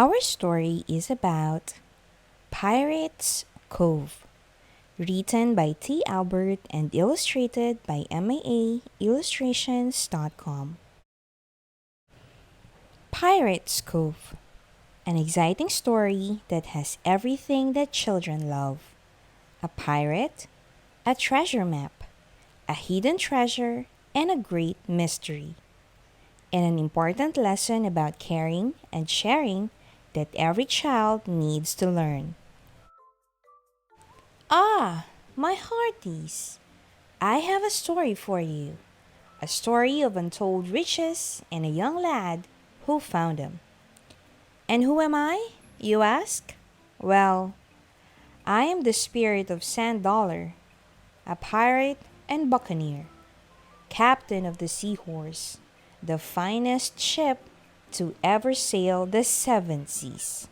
Our story is about Pirates Cove, written by T. Albert and illustrated by MAA Illustrations.com. Pirates Cove, an exciting story that has everything that children love: a pirate, a treasure map, a hidden treasure, and a great mystery, and an important lesson about caring and sharing that every child needs to learn. Ah, my hearties, I have a story for you. A story of untold riches and a young lad who found them. And who am I, you ask? Well, I am the spirit of Sand Dollar, a pirate and buccaneer, captain of the Seahorse, the finest ship to ever sail the seven seas.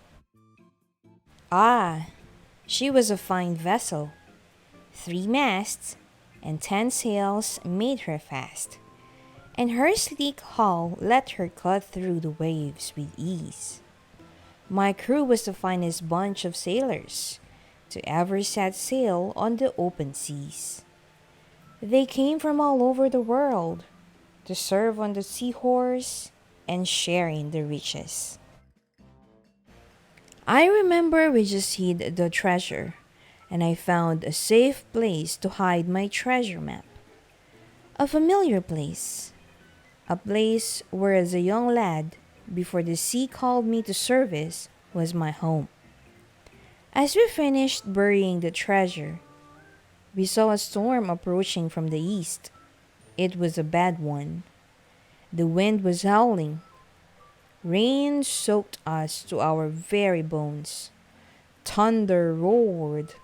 Ah, she was a fine vessel. 3 masts and 10 sails made her fast, and her sleek hull let her cut through the waves with ease. My crew was the finest bunch of sailors to ever set sail on the open seas. They came from all over the world to serve on the Seahorse and share in the riches. I remember we just hid the treasure, and I found a safe place to hide my treasure map. A familiar place. A place where, as a young lad, before the sea called me to service, was my home. As we finished burying the treasure, we saw a storm approaching from the east. It was a bad one. The wind was howling. Rain soaked us to our very bones. Thunder roared,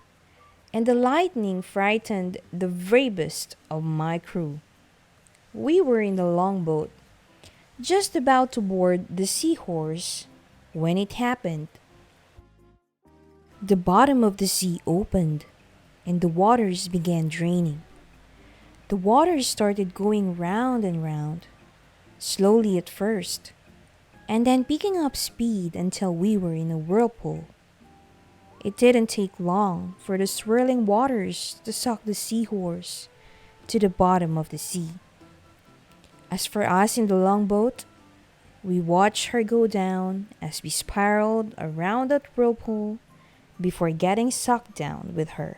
and the lightning frightened the bravest of my crew. We were in the longboat, just about to board the Seahorse, when it happened. The bottom of the sea opened, and the waters began draining. The waters started going round and round, slowly at first, and then picking up speed until we were in a whirlpool. It didn't take long for the swirling waters to suck the Seahorse to the bottom of the sea. As for us in the longboat, we watched her go down as we spiraled around that whirlpool before getting sucked down with her.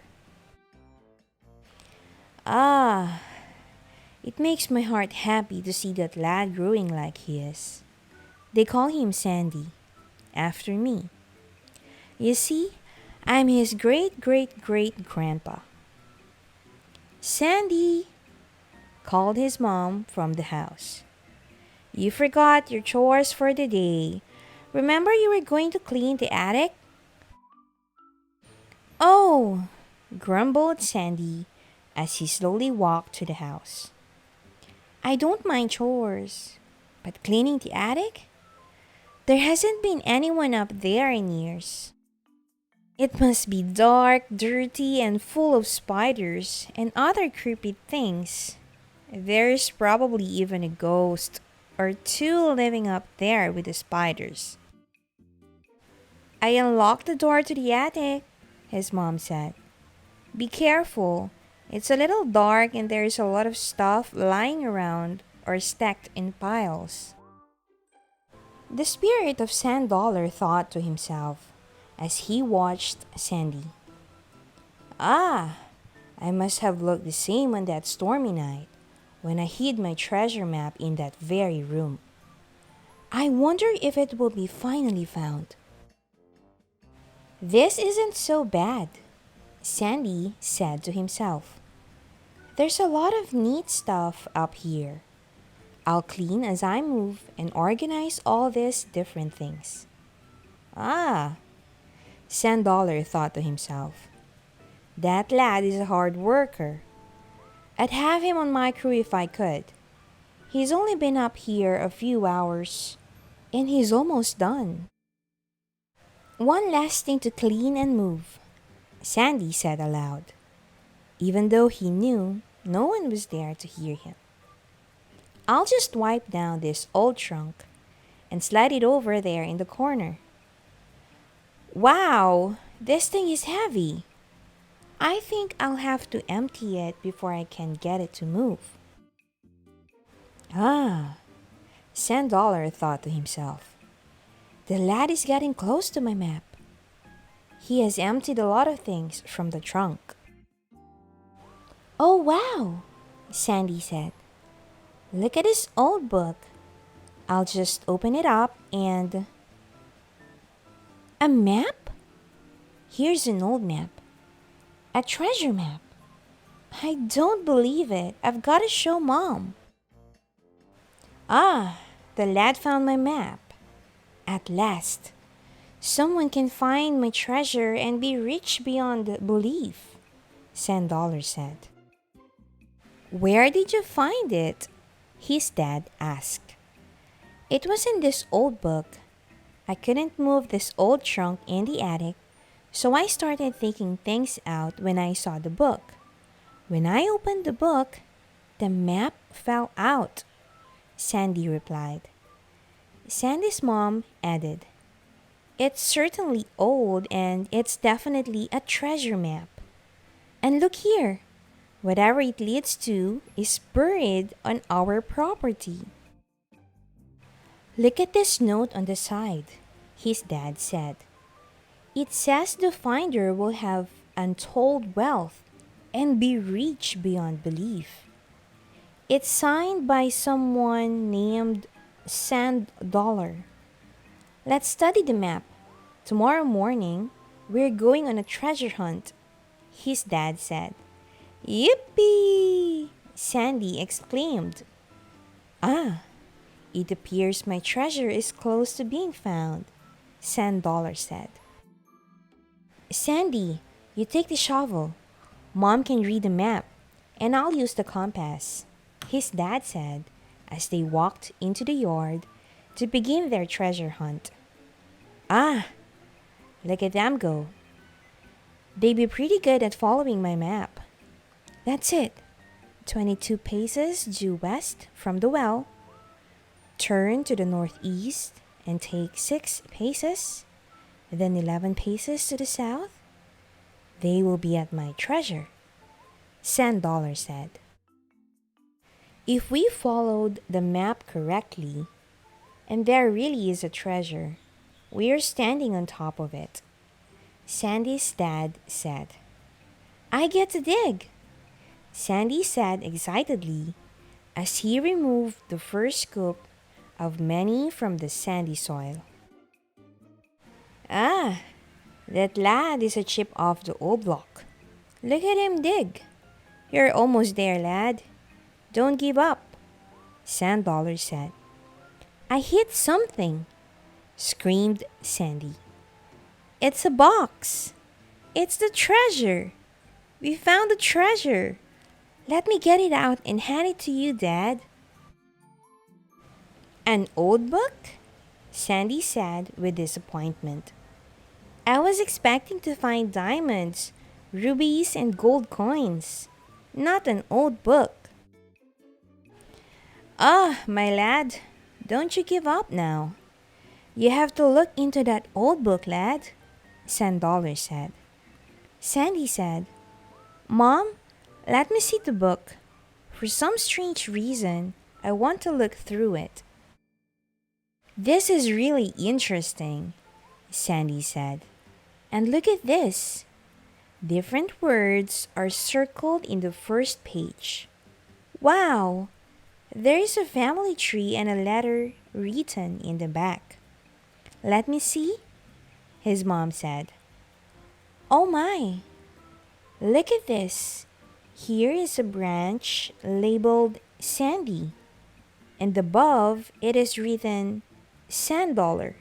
Ah, it makes my heart happy to see that lad growing like he is. They call him Sandy, after me. You see, I'm his great great great grandpa. Sandy, called his mom from the house. You forgot your chores for the day. Remember you were going to clean the attic? Oh, grumbled Sandy as he slowly walked to the house. I don't mind chores, but cleaning the attic? There hasn't been anyone up there in years. It must be dark, dirty, and full of spiders and other creepy things. There's probably even a ghost or two living up there with the spiders. I unlocked the door to the attic, his mom said. Be careful. It's a little dark and there's a lot of stuff lying around or stacked in piles. The spirit of Sand Dollar thought to himself as he watched Sandy. Ah, I must have looked the same on that stormy night when I hid my treasure map in that very room. I wonder if it will be finally found. This isn't so bad, Sandy said to himself. There's a lot of neat stuff up here. I'll clean as I move and organize all these different things. Ah, Sand Dollar thought to himself. That lad is a hard worker. I'd have him on my crew if I could. He's only been up here a few hours, and he's almost done. One last thing to clean and move, Sandy said aloud, even though he knew no one was there to hear him. I'll just wipe down this old trunk and slide it over there in the corner. Wow, this thing is heavy. I think I'll have to empty it before I can get it to move. Ah, $10 thought to himself. The lad is getting close to my map. He has emptied a lot of things from the trunk. Oh wow, Sandy said. Look at this old book. I'll just open it up and... A map? Here's an old map. A treasure map. I don't believe it. I've got to show Mom. Ah, the lad found my map. At last. Someone can find my treasure and be rich beyond belief, $10 said. Where did you find it? His dad asked. It was in this old book. I couldn't move this old trunk in the attic, so I started thinking things out when I saw the book. When I opened the book, the map fell out, Sandy replied. Sandy's mom added, It's certainly old and it's definitely a treasure map. And look here, whatever it leads to is buried on our property. Look at this note on the side, his dad said. It says the finder will have untold wealth and be rich beyond belief. It's signed by someone named $10. Let's study the map. Tomorrow morning, we're going on a treasure hunt, his dad said. Yippee! Sandy exclaimed. Ah, it appears my treasure is close to being found, $10 said. Sandy, you take the shovel. Mom can read the map, and I'll use the compass, his dad said as they walked into the yard to begin their treasure hunt. Ah, look at them go. They'd be pretty good at following my map. That's it. 22 paces due west from the well. Turn to the northeast and take 6 paces, then 11 paces to the south. They will be at my treasure, $10 said. If we followed the map correctly, and there really is a treasure, we are standing on top of it, Sandy's dad said. I get to dig, Sandy said excitedly as he removed the first scoop of many from the sandy soil. Ah, that lad is a chip off the old block. Look at him dig. You're almost there, lad. Don't give up, $10 said. I hit something, screamed Sandy. It's a box. It's the treasure. We found the treasure. Let me get it out and hand it to you, Dad. An old book? Sandy said with disappointment. I was expecting to find diamonds, rubies, and gold coins, not an old book. Ah, my lad, don't you give up now. You have to look into that old book, lad, $10 said. Sandy said, Mom, let me see the book. For some strange reason, I want to look through it. This is really interesting, Sandy said. And look at this. Different words are circled in the first page. Wow! There is a family tree and a letter written in the back. Let me see, his mom said. Oh my! Look at this. Here is a branch labeled Sandy, and above it is written $10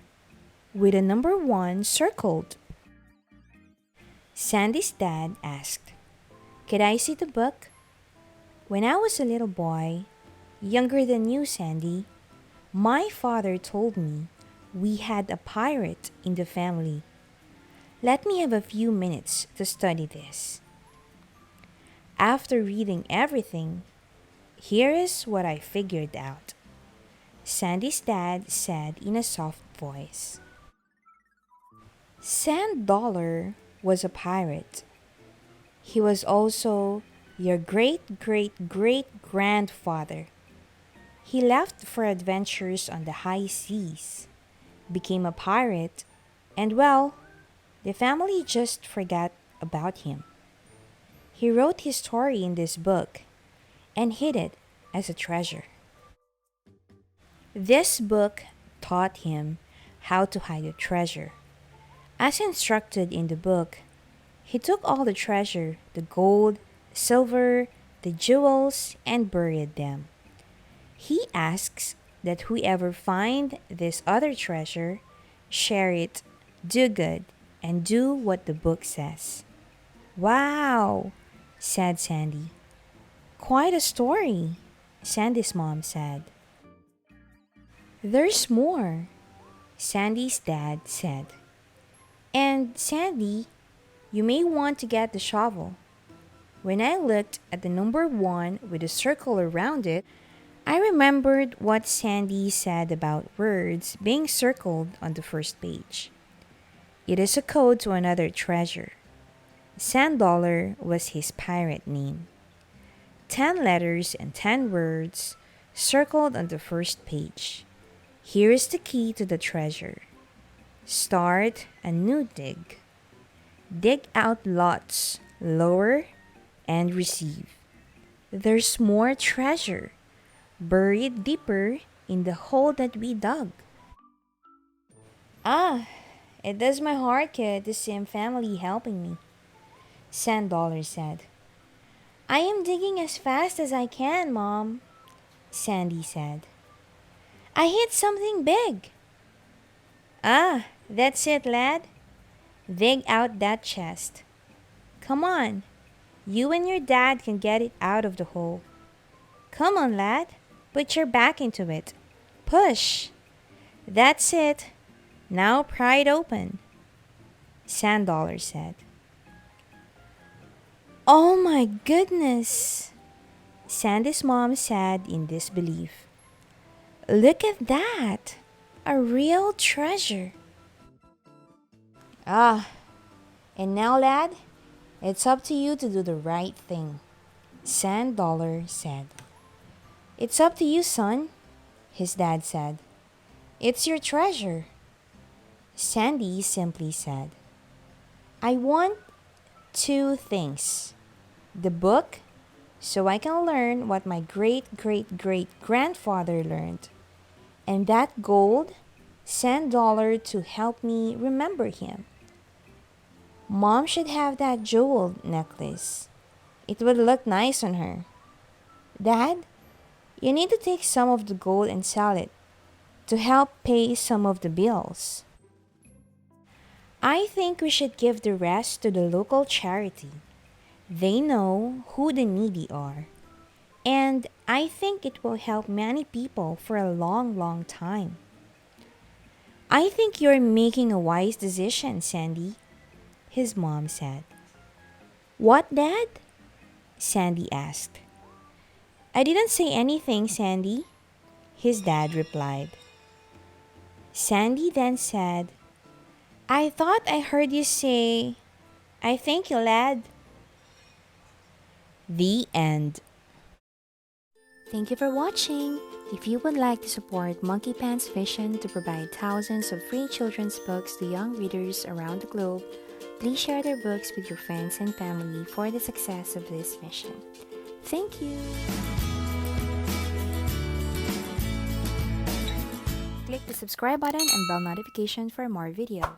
with a number 1 circled. Sandy's dad asked, Could I see the book? When I was a little boy, younger than you, Sandy, my father told me we had a pirate in the family. Let me have a few minutes to study this. After reading everything, here is what I figured out, Sandy's dad said in a soft voice. Sand Dollar was a pirate. He was also your great great great grandfather. He left for adventures on the high seas, became a pirate, and well, the family just forgot about him. He wrote his story in this book and hid it as a treasure. This book taught him how to hide a treasure. As instructed in the book, he took all the treasure, the gold, silver, the jewels, and buried them. He asks that whoever find this other treasure, share it, do good, and do what the book says. Wow, said Sandy. Quite a story, Sandy's mom said. There's more, Sandy's dad said. And Sandy, you may want to get the shovel. When I looked at the number 1 with a circle around it, I remembered what Sandy said about words being circled on the first page. It is a code to another treasure. Sand Dollar was his pirate name. 10 letters and 10 words circled on the first page. Here is the key to the treasure. Start a new dig. Dig out lots, lower, and receive. There's more treasure, buried deeper in the hole that we dug. Ah, it does my heart good to see family helping me, Sand Dollar said. I am digging as fast as I can, Mom, Sandy said. I hit something big. Ah, that's it, lad. Dig out that chest. Come on, you and your dad can get it out of the hole. Come on, lad, put your back into it. Push. That's it. Now pry it open, Sand Dollar said. Oh my goodness, Sandy's mom said in disbelief. Look at that! A real treasure. Ah, and now, lad, it's up to you to do the right thing, Sand Dollar said. It's up to you, son, his dad said. It's your treasure. Sandy simply said, I want 2 things. The book, so I can learn what my great great great grandfather learned. And that gold, Sand Dollar to help me remember him. Mom should have that jeweled necklace. It would look nice on her. Dad, you need to take some of the gold and sell it to help pay some of the bills. I think we should give the rest to the local charity. They know who the needy are. And I think it will help many people for a long, long time. I think you're making a wise decision, Sandy, his mom said. What, Dad? Sandy asked. I didn't say anything, Sandy, his dad replied. Sandy then said, I thought I heard you say, I thank you, lad. The end. Thank you for watching. If you would like to support Monkey Pants' vision to provide thousands of free children's books to young readers around the globe, please share their books with your friends and family for the success of this mission. Thank you. Click the subscribe button and bell notification for more videos.